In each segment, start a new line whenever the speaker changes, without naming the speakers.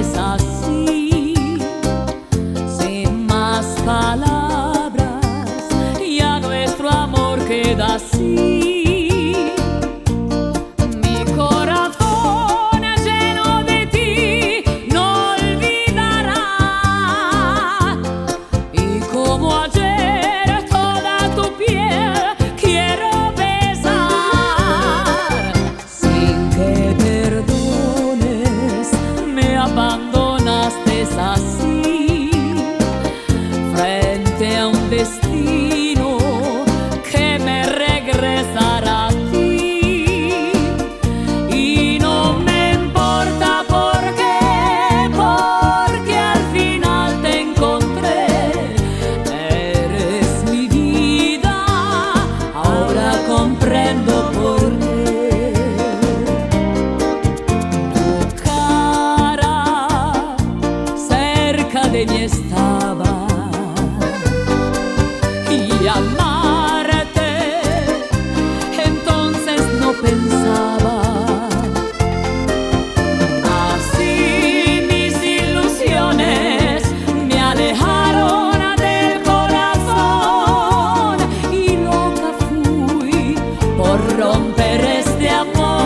es así, sin más palabras, ya nuestro amor queda así. Así, frente a un destino que me regresará a ti. Y no me importa por qué, porque al final te encontré. Eres mi vida, ahora comprendo por qué. De mí estaba y amarte entonces no pensaba. Así mis ilusiones me alejaron del corazón y loca fui por romper este amor.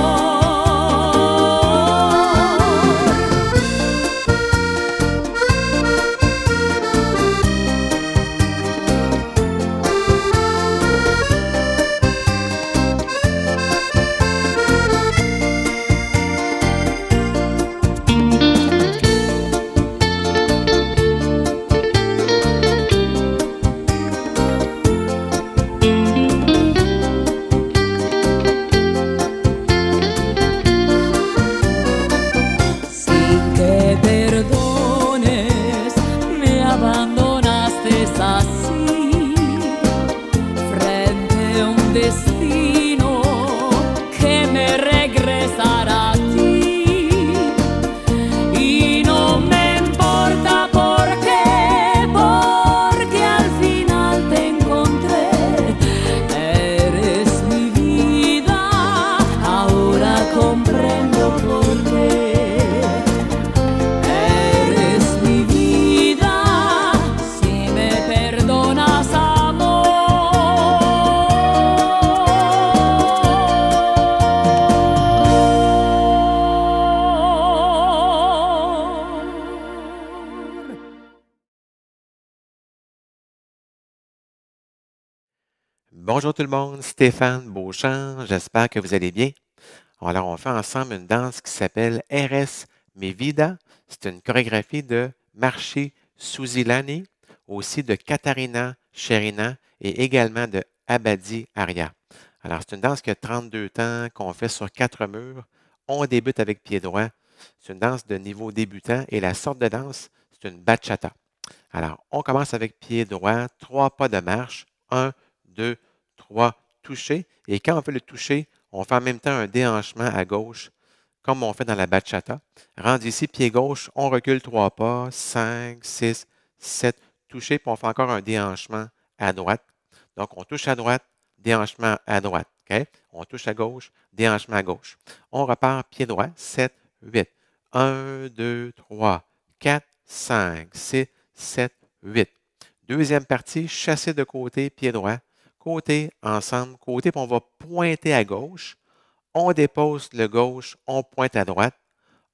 Así, frente a un destino que me regresará a ti. Y no me importa por qué, porque al final te encontré. Eres mi vida, ahora comprendo por qué. Eres mi vida, perdonas amor.
Bonjour tout le monde, Stéphane Beauchamp, j'espère que vous allez bien. Alors, on fait ensemble une danse qui s'appelle RS Mi Vida. C'est une chorégraphie de Marchi Susilani, aussi de Katarina Sherina et également de Abadi Aria. Alors, c'est une danse qui a 32 temps, qu'on fait sur 4 murs. On débute avec pied droit. C'est une danse de niveau débutant et la sorte de danse, c'est une bachata. Alors, on commence avec pied droit, 3 pas de marche, 1, 2, 3, toucher. Et quand on fait le toucher, on fait en même temps un déhanchement à gauche, comme on fait dans la bachata. Rendu ici, pied gauche, on recule 3 pas, 5, 6, 7, toucher, puis on fait encore un déhanchement à droite. Donc, on touche à droite, déhanchement à droite. Okay? On touche à gauche, déhanchement à gauche. On repart pied droit, 7, 8. 1, 2, 3, 4, 5, 6, 7, 8. Deuxième partie, chassé de côté, pied droit. Côté, ensemble, côté, puis on va pointer à gauche. On dépose le gauche, on pointe à droite.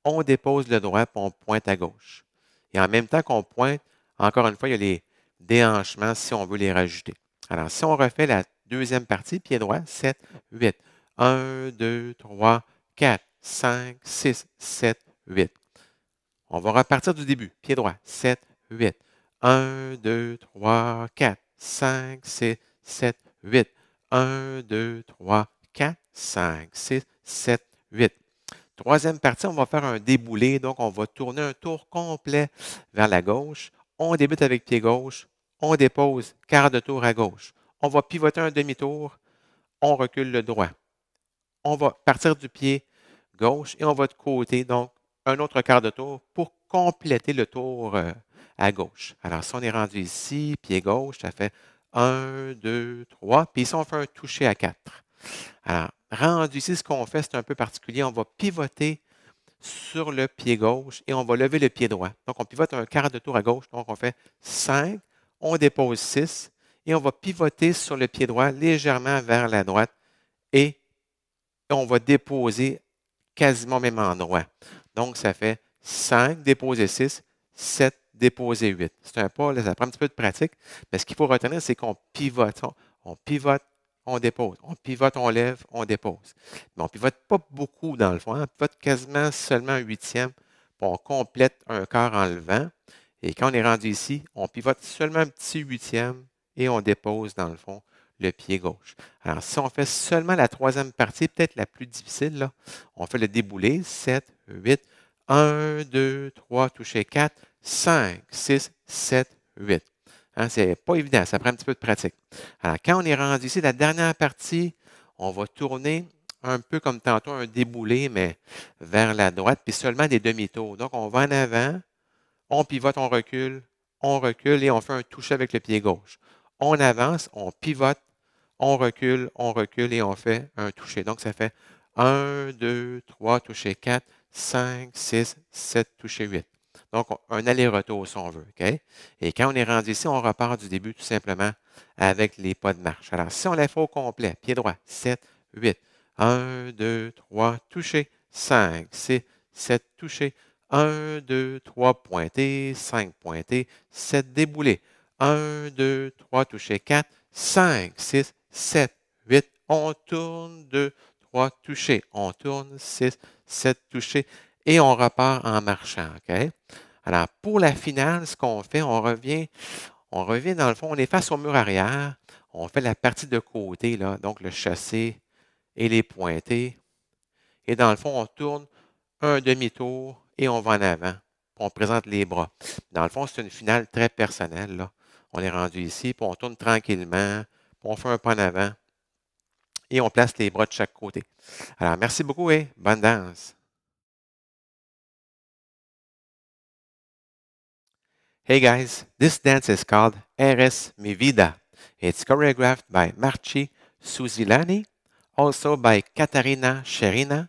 On dépose le droit, puis on pointe à gauche. Et en même temps qu'on pointe, encore une fois, il y a les déhanchements si on veut les rajouter. Alors, si on refait la deuxième partie, pied droit, 7, 8. 1, 2, 3, 4, 5, 6, 7, 8. On va repartir du début. Pied droit, 7, 8. 1, 2, 3, 4, 5, 6, 7, 8. 1, 2, 3, 4, 5, 6, 7, 8. Troisième partie, on va faire un déboulé. Donc, on va tourner un tour complet vers la gauche. On débute avec pied gauche. On dépose quart de tour à gauche. On va pivoter un demi-tour. On recule le droit. On va partir du pied gauche et on va de côté. Donc, un autre quart de tour pour compléter le tour à gauche. Alors, si on est rendu ici, pied gauche, ça fait 1, 2, 3. Puis ici, on fait un toucher à 4. Alors, rendu ici, ce qu'on fait, c'est un peu particulier. On va pivoter sur le pied gauche et on va lever le pied droit. Donc, on pivote un quart de tour à gauche. Donc, on fait 5, on dépose 6 et on va pivoter sur le pied droit légèrement vers la droite et on va déposer quasiment au même endroit. Donc, ça fait 5, déposer 6, 7, déposer 8. C'est un pas, là, ça prend un petit peu de pratique, mais ce qu'il faut retenir, c'est qu'on pivote. On pivote, on dépose. On pivote, on lève, on dépose. Mais on ne pivote pas beaucoup dans le fond. On pivote quasiment seulement un huitième, puis on complète un quart en levant. Et quand on est rendu ici, on pivote seulement un petit huitième et on dépose dans le fond le pied gauche. Alors, si on fait seulement la troisième partie, peut-être la plus difficile, là, on fait le déboulé, 7, 8, 1, 2, 3, toucher 4, 5, 6, 7, 8. Hein, c'est pas évident, ça prend un petit peu de pratique. Alors, quand on est rendu ici, la dernière partie, on va tourner un peu comme tantôt un déboulé, mais vers la droite, puis seulement des demi-tours. Donc, on va en avant, on pivote, on recule et on fait un toucher avec le pied gauche. On avance, on pivote, on recule et on fait un toucher. Donc, ça fait 1, 2, 3, toucher 4, 5, 6, 7, toucher 8. Donc, un aller-retour si on veut. OK? Et quand on est rendu ici, on repart du début tout simplement avec les pas de marche. Alors, si on les fait au complet, pied droit, 7, 8, 1, 2, 3, toucher, 5, 6, 7, toucher, 1, 2, 3, pointé, 5, pointé, 7, déboulé, 1, 2, 3, toucher 4, 5, 6, 7, 8, on tourne, 2, 3, toucher, on tourne, 6, 7, toucher, et on repart en marchant. OK? Alors, pour la finale, ce qu'on fait, on revient dans le fond, on est face au mur arrière, on fait la partie de côté, là, donc le chassé et les pointés, et dans le fond, on tourne un demi-tour et on va en avant. On présente les bras. Dans le fond, c'est une finale très personnelle, là. On est rendu ici, puis on tourne tranquillement, puis on fait un pas en avant et on place les bras de chaque côté. Alors, merci beaucoup et bonne danse. Hey guys, this dance is called Eres Mi Vida. It's choreographed by Marci Susilani, also by Katarina Sherina,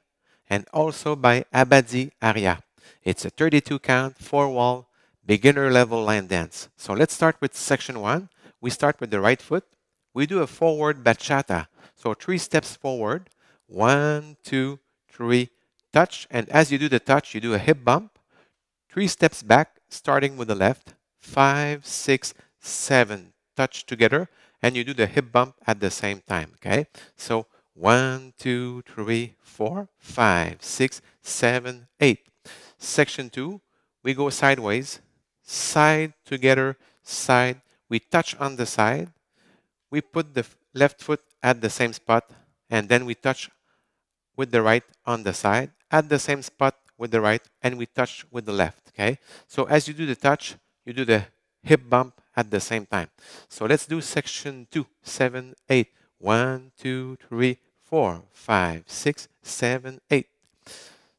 and also by Abadi Arya. It's a 32 count, 4-wall, beginner level line dance. So let's start with section 1. We start with the right foot. We do a forward bachata. So 3 steps forward. 1, 2, 3, touch. And as you do the touch, you do a hip bump. 3 steps back, starting with the left. 5, 6, 7, touch together. And you do the hip bump at the same time. Okay? So 1, 2, 3, 4, 5, 6, 7, 8. Section 2, we go sideways, side together, side. We touch on the side. We put the left foot at the same spot, and then we touch with the right on the side, at the same spot with the right, and we touch with the left. Okay? So as you do the touch, you do the hip bump at the same time. So let's do section 2, 7, 8. 1, 2, 3, 4, 5, 6, 7, 8.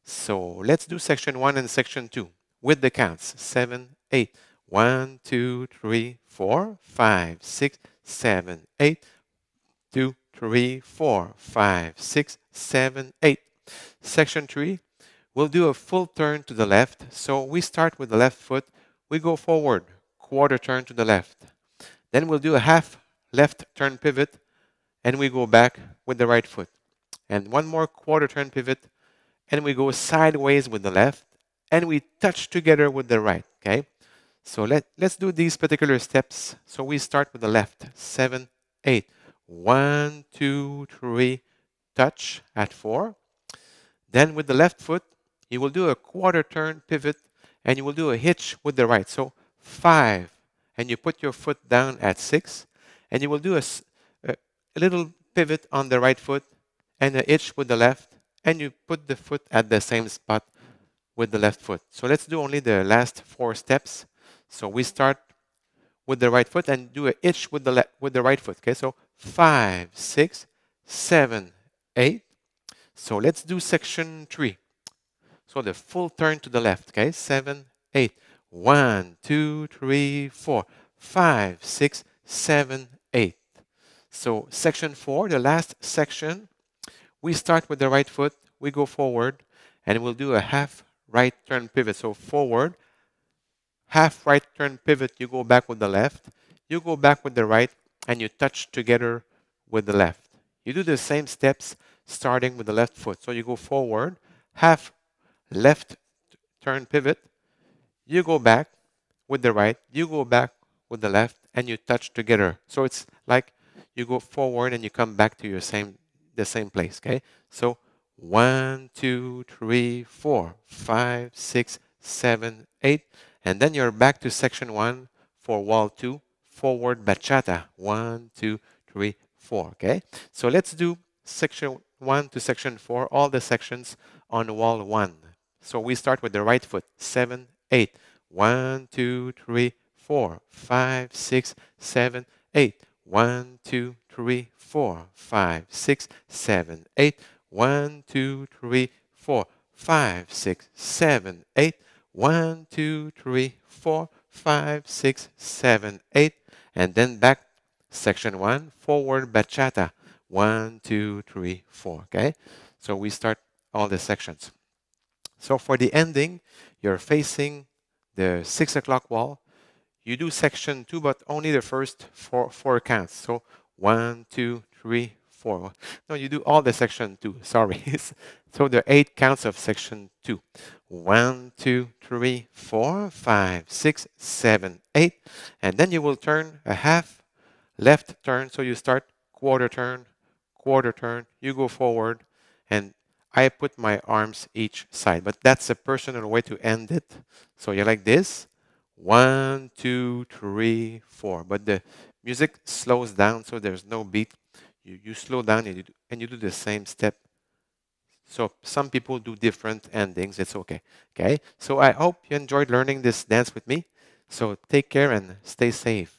So let's do section 1 and section 2 with the counts. 7, 8. 1, 2, 3, 4, 5, 6, 7, 8. 2, 3, 4, 5, 6, 7, 8. Section 3, we'll do a full turn to the left. So we start with the left foot. We go forward, quarter turn to the left. Then we'll do a half left turn pivot, and we go back with the right foot. And one more quarter turn pivot, and we go sideways with the left, and we touch together with the right. Okay? So let's do these particular steps. So we start with the left. 7, 8. 1, 2, 3, touch at 4. Then with the left foot, you will do a quarter turn pivot, and you will do a hitch with the right. So 5, and you put your foot down at 6, and you will do a little pivot on the right foot, and a hitch with the left, and you put the foot at the same spot with the left foot. So let's do only the last 4 steps. So we start with the right foot and do a hitch with the right foot. Okay, so 5, 6, 7, 8. So let's do section 3. So the full turn to the left. Okay, 7, 8. 1, 2, 3, 4, 5, 6, 7, 8. So section 4, the last section, we start with the right foot, we go forward, and we'll do a half right turn pivot. So forward, half right turn pivot, you go back with the left, you go back with the right, and you touch together with the left. You do the same steps starting with the left foot. So you go forward, half left turn pivot, you go back with the right, you go back with the left, and you touch together. So it's like you go forward and you come back to the same place, okay? So 1, 2, 3, 4, 5, 6, 7, 8, and then you're back to section 1 for wall 2, forward bachata. 1, 2, 3, 4, okay? So let's do section 1 to section 4, all the sections on wall 1. So we start with the right foot, 7, 8. 1, 2, 3, 4, 5, 6, 7, 8. 1, 2, 3, 4, 5, 6, 7, 8. 1, 2, 3, 4, 5, 6, 7, 8. 1, 2, 3, 4, 5, 6, 7, 8. And then back section 1, forward bachata. 1, 2, 3, 4. Okay? So we start all the sections. So for the ending, you're facing the 6 o'clock wall. You do section 2, but only the first four counts. So 1, 2, 3, 4. No, you do all the section 2. Sorry. So there are 8 counts of section 2. 1, 2, 3, 4, 5, 6, 7, 8. And then you will turn a half left turn. So you start quarter turn, you go forward, and I put my arms each side. But that's a personal way to end it. So you're like this. 1, 2, 3, 4. But the music slows down, so there's no beat. You slow down and you do the same step. So some people do different endings. It's okay. Okay. So I hope you enjoyed learning this dance with me. So take care and stay safe.